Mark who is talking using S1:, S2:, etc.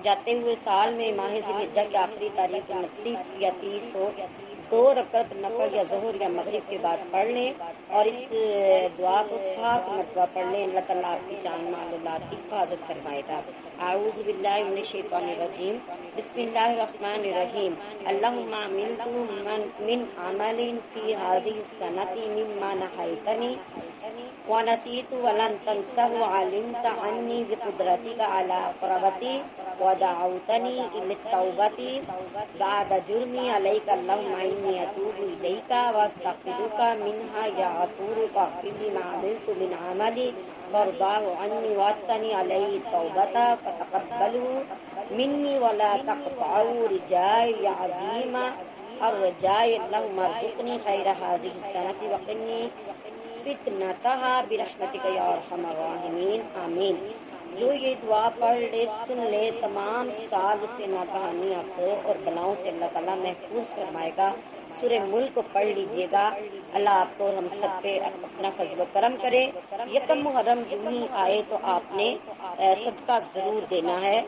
S1: جاتے ہوئے سال میں ماہ ذی الحجہ کی آخری تاریخ 29 یا 30 ہو 2 رکعت نفل یا ظہر یا مغرب کے بعد پڑھ لیں اور اس دعا کو 7 مرتبہ پڑھ لیں. اللہ تعالیٰ آپ کی جان مال اولاد کی حفاظت فرمائے گا. اعوذ باللہ من الشیطان الرجیم. بسم اللہ الرحمن الرحیم. اللہم عملت من عمل فی هذه السنة مما نحیتنی ونسیت ولن تنسه علمت عنی بقدرتک علی قربتی ودعوتنی للتوبة بعد جرمی علیک اللہم انی اتوب الیک واستغفرک منها یا غفور فاغفر لی ما عملت من عمل ترضاه عنی واتنی علیہ التوبة فتقبله منی ولا تقطعوا رجائی عظیم الرجاء اللہم ارزقنی خیر هذه السنة وقنی فتنتها برحمتک یا ارحم الراحمین. آمین. جو یہ دعا پڑھ لے سن لے تمام سال اسے ناگہانی آفتوں اور بلاؤں سے اللہ تعالیٰ محفوظ فرمائے گا. سورہ ملک کو پڑھ لیجئے گا. اللہ آپ کو اور ہم سب پہ اپنا فضل و کرم کرے. یکم محرم جو ہی آئے تو آپ نے صدقہ ضرور دینا ہے.